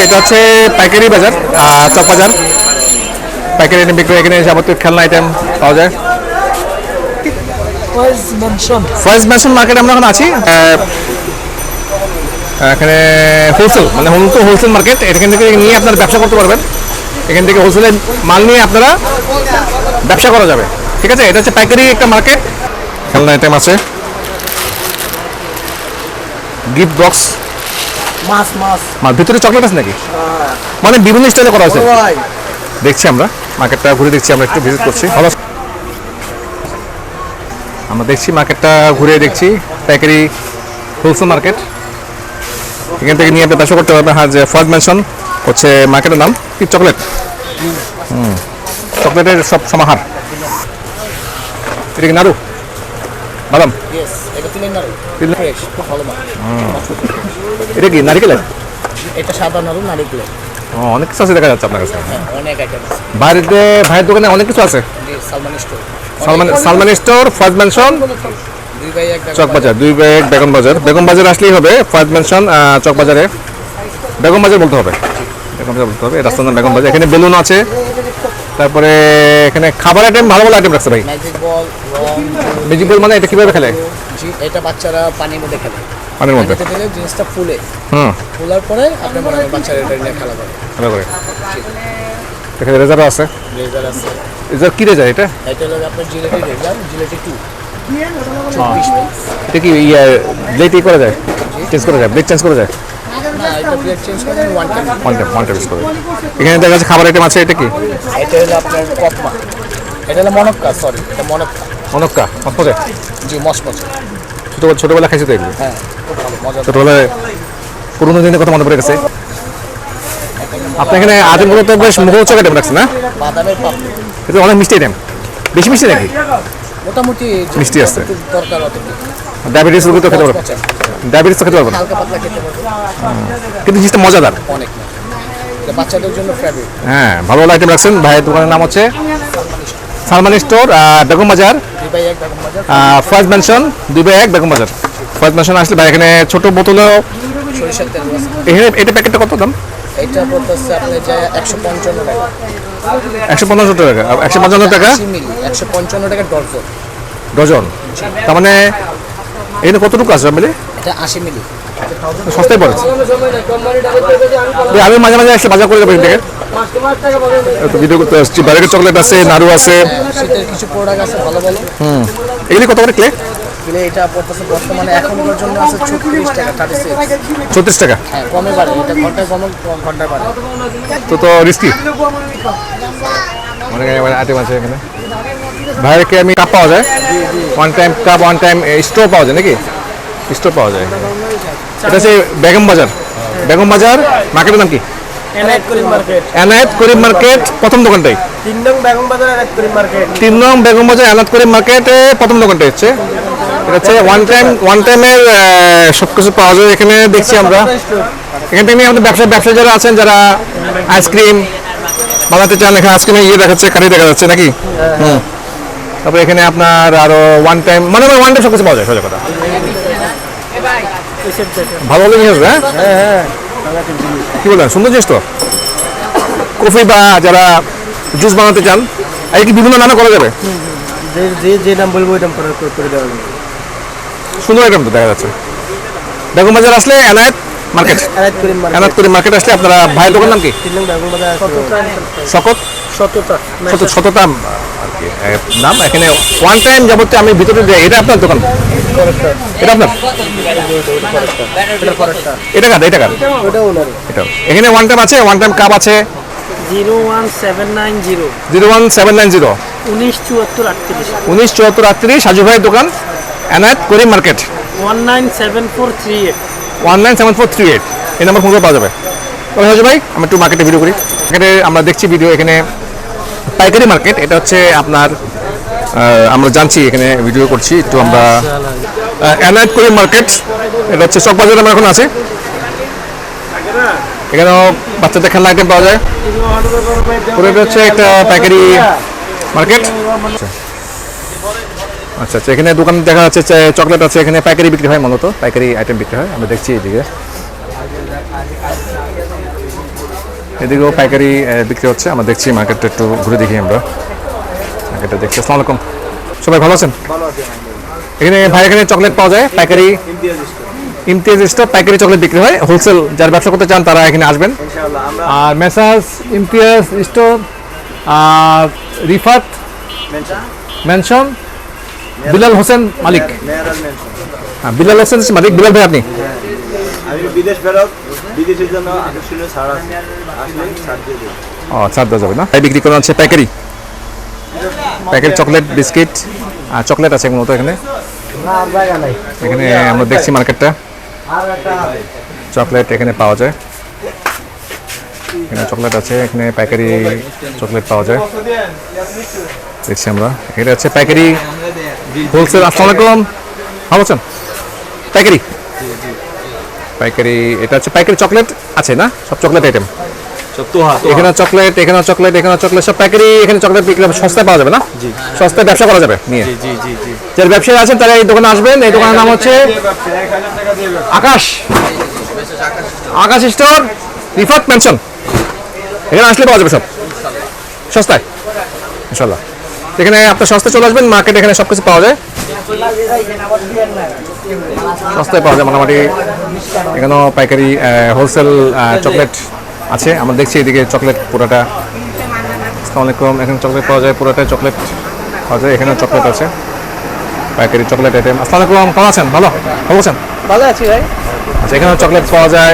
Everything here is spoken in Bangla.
এটা হচ্ছে পাইকারি বাজার, চক বাজার। পাইকারি আইটেম বিক্রি, এখানে যাবতীয় খেলনা আইটেম পাওয়া যায়। ফয়েজ ম্যানশন মার্কেট আমরা এখন আছি। এখানে হোলসেল, মানে হোলসেল মার্কেট। এখান থেকে নিয়ে আপনারা ব্যবসা করতে পারবেন। এখান থেকে হোলসেলের মাল নিয়ে আপনারা ব্যবসা করা যাবে। ঠিক আছে, এটা হচ্ছে পাইকারি একটা মার্কেট। খেলনা আইটেম আছে, গিফট বক্স, মাছ ভিতরে চকলেট আছে নাকি, মানে বিভিন্ন স্টাইলে করা আছে। দেখছি আমরা মার্কেটটা ঘুরে দেখছি, আমরা একটু ভিজিট করছি। ভালো, আমরা দেখছি মার্কেটটা ঘুরে দেখছি। পাইকারি হোলসেল মার্কেট, এখান থেকে নিয়ে আপনি ব্যবসা করতে পারবেন। হ্যাঁ, যে ফয়েজ ম্যানশন হচ্ছে মার্কেটের নাম। কি চকলেট, চকলেটের সব সমাহার। এটা কি নাড়ু, বাদাম, এটা কি নারিকেলের? এটা সাদা নাড়ু নারিকেলের। অনেক কিছু আছে দেখা যাচ্ছে আপনার কাছে। অনেক আইটেম আছে। বাইরেতে ভাইয়ের দোকানে অনেক কিছু আছে। সালমান স্টোর, ফয়েজ ম্যানশন, চক বাজার, 2 বাই 1 বেগম বাজার। বেগম বাজার আসলেই হবে ফয়েজ ম্যানশন, চক বাজারে বেগম বাজার বলতে হবে। বেগম বাজার বলতে হবে, রাস্তার নাম বেগম বাজার। এখানে বেলুন আছে, তারপরে এখানে খাবার আইটেম, ভালো ভালো আইটেম রাখছে ভাই। ম্যাজিক বল মানে এটা কিভাবে খেলে? এটা বাচ্চারা পানির মধ্যে খেলে। পানির মধ্যে দিলে জিনিসটা ফুলে, ফুলার পরে আপনি মনে করেন বাচ্চারা এটা নিয়ে খেলা করে। খেলা করে। এখানে রেজারও আছে। রেজার আছে। রেজার কি রেজার এটা? এটা হলো আপনার জিলেটি রেজার, জিলেটি 2। এটা কি ব্লেড করা যায়, চেঞ্জ করা যায়, ব্লেড চেঞ্জ করা যায়? না, এটা ব্লেড চেঞ্জ করে ওয়ান টাইম ইউজ করে। এখানে দেখা যাচ্ছে খাবার আইটেম আছে। এটা কি? এটা হলো আপনার কপমা। এটা হলো মনক্কা, সরি এটা মনক্কা। মনক্কা মসমসে? জি, মসমসে। ছোটবেলা খাইছি তো এগুলো। হ্যাঁ, খুব ভালো মজা। ছোটবেলায় পুরোনো দিনের কথা মনে পড়ে গেছে। আপনি এখানে আদিম মূলত বেশ মুখরোচক আইটেম রাখছেন না? বাদামের পাপড়ি। এটা অনেক মিষ্টি আইটেম, বেশি মিষ্টি নাকি? মোটামুটি মিষ্টি আছে। দরকার অতটুকু। ডায়াবেটিস রোগী তো খেতে পারবেন, ডায়াবেটিস তো খেতে পারবেন, হালকা পাতলা খেতে পারবেন। কিন্তু জিনিসটা মজাদার অনেক না, এটা বাচ্চাদের জন্য ফেভারিট। হ্যাঁ, ভালো ভালো আইটেম রাখছেন। ভাইয়ের দোকানের নাম হচ্ছে সালমান স্টোর, বেগম বাজার, 2 বাই 1 বেগম বাজার। ফয়েজ ম্যানশন, 2 বাই 1 বেগম বাজার। ফয়েজ ম্যানশন আসলে ভাই এখানে ছোট বোতলেও সরিষার তেল আছে। এখানে এটা প্যাকেটটা কত দাম? এটা বলতেছে আপনি যে 155 টাকা। 155 টাকা, 155 টাকা 80 মিলি, 155 টাকা ডজন। ডজন। তার মানে এখানে কতটুকু আছে মিলে? এটা 80 মিলি। সস্তায় পড়েছে। আমি মাঝে মাঝে এসে বাজার করে যাবো এখান থেকে। ভিডিও করতে আসছি। বাইরে চকলেট আছে, নাড়ু আছে, শীতের কিছু প্রোডাক্ট আছে ভালো ভালো। এগুলি কত করে ক্লে? কিলে এটা পড়তেছে বর্তমানে এখনকার জন্য আছে 36 টাকা, 36। 36 টাকা। হ্যাঁ, কমে বাড়ে, এটা ঘন্টায় কমে, ঘন্টায় বাড়ে। তো রিস্কি অনেক আইটেম আছে এখানে। ভাইকে আমি কাপ পাওয়া যায়, one time cup, one time stove পাওয়া যায় নাকি? স্টোভ পাওয়া যায়। এটা হচ্ছে বেগম বাজার। বেগম বাজার মার্কেটের নাম কি? এনায়েত করিম মার্কেট। এনায়েত করিম মার্কেট প্রথম দোকানটাই। 3 নং বেগম বাজার এনায়েত করিম মার্কেট। 3 নং বেগম বাজার এনায়েত করিম মার্কেটে প্রথম দোকানটাই হচ্ছে। এটা হচ্ছে ওয়ান টাইমের সব কিছু পাওয়া যায় এখানে। দেখছি আমরা এখান থেকে আমাদের ব্যবসায়ী যারা আছেন, যারা আইসক্রিম বানাতে চান, এখানে আইসক্রিমের দেখাচ্ছে, কারি দেখা যাচ্ছে নাকি? তারপরে এখানে আপনার আরো ওয়ান টাইম, মানে ওয়ান টাইম সব কিছু পাওয়া যায়। সোজা কথা, ভালো ভালো জিনিস। হ্যাঁ, কি বললেন, সুন্দর জিনিস তো। কফি বা যারা জুস বানাতে চান, এই কি বিভিন্ন নামে করা যাবে? যে নাম বলবো ওই নাম করে দেওয়া যাবে। সুন্দর আইটেম তো দেখা যাচ্ছে। বেগম বাজার আসলে এনায়েত মার্কেট, এনায়েত করিম মার্কেট আসলে আপনারা ভাইয়ের দোকান নাম কি? 3 নং বেগম বাজার সততা নাম। এখানে ওয়ান টাইম যাবতীয় আমি ভিতরে যাই। এটা আপনার দোকান? এটা আপনার? এটা কার? এটা কার? এটা এখানে ওয়ান টাইম আছে, ওয়ান টাইম কাপ আছে। 01790 01790 197438 সাজু ভাইয়ের দোকান, এনায়েত করিম মার্কেট, 197438 197438। এই নাম্বার ফোন করে পাওয়া যাবে। তবে সাজু ভাই, আমি একটু মার্কেটে ভিডিও করি। মার্কেটে আমরা দেখছি ভিডিও, এখানে পাইকারি মার্কেট। এটা হচ্ছে আপনার আমরা জানছি, এখানে ভিডিও করছি একটু আমরা। এনায়েত করিম মার্কেট, এটা হচ্ছে চক বাজারে আমরা এখন আছি। এখানেও বাচ্চাদের খেলনা আইটেম পাওয়া যায়। এটা হচ্ছে একটা পাইকারি মার্কেট। আচ্ছা আচ্ছা, এখানে দোকান দেখা যাচ্ছে, চকলেট আছে। এখানে পাইকারি বিক্রি হয়, মূলত পাইকারি আইটেম বিক্রি হয়। আমরা দেখছি এইদিকে এদিকেও পাইকারি বিক্রি হচ্ছে। আমরা দেখছি মার্কেটটা একটু ঘুরে দেখি আমরা মার্কেটটা দেখছি। আসসালামু আলাইকুম, সবাই ভালো আছেন? এখানে ভাই এখানে চকলেট পাওয়া যায় পাইকারি, ইমতিয়াজ স্টোর পাইকারি চকলেট বিক্রি হয়। হোলসেল যারা ব্যবসা করতে চান তারা এখানে আসবেন। আর মেসার্স ইমতিয়াজ স্টোর আর রিফাত মেনশন বিলাল হোসেন মালিক। বিলাল হোসেন মালিক। বিলাল ভাই আপনি? আমি বিদেশ ফেরত, বিদেশের জন্য আকর্ষণীয় ছাড় আছে, আসলে ছাড় দিয়ে দেবো। ছাড় দেওয়া যাবে না। তাই বিক্রি করা হচ্ছে পাইকারি, পাইকারি চকলেট বিস্কিট আর চকলেট আছে মূলত এখানে। এখানে আমরা দেখছি মার্কেটটা, চকলেট এখানে পাওয়া যায়। এখানে চকলেট আছে, এখানে পাইকারি চকলেট পাওয়া যায় দেখছি আমরা। এটা হচ্ছে পাইকারি হোলসেল। আসসালামু আলাইকুম, ভালো আছেন? পাইকারি পাইকারি এটা হচ্ছে পাইকারি চকলেট আছে না? সব চকলেট আইটেম এখানে চকলেট, এখানে চকলেট, এখানে চকলেট, সব পাইকারি। এখানে চকলেট বিক্রি হবে, সস্তায় পাওয়া যাবে না? সস্তায় ব্যবসা করা যাবে নিয়ে। যারা ব্যবসায়ী আছেন তারা এই দোকানে আসবেন। এই দোকানের নাম হচ্ছে আকাশ, আকাশ স্টোর রিফাত মেনশন। এখানে আসলে পাওয়া যাবে সব সস্তায় ইনশাল্লাহ। এখানে আপনার সস্তায় চলে আসবেন, মার্কেট এখানে সব কিছু পাওয়া যায়, সস্তায় পাওয়া যায় মোটামুটি। এখানেও পাইকারি হোলসেল চকলেট আছে। আমরা দেখছি এদিকে চকলেট পুরোটা। আসসালামু আলাইকুম, এখানে চকলেট পাওয়া যায়, পুরোটাই চকলেট পাওয়া যায়। এখানেও চকলেট আছে, পাইকারি চকলেট আইটেম। আসসালামু আলাইকুম, কেমন আছেন? ভালো ভালো আছেন? ভালো আছি ভাই। আচ্ছা, এখানেও চকলেট পাওয়া যায়।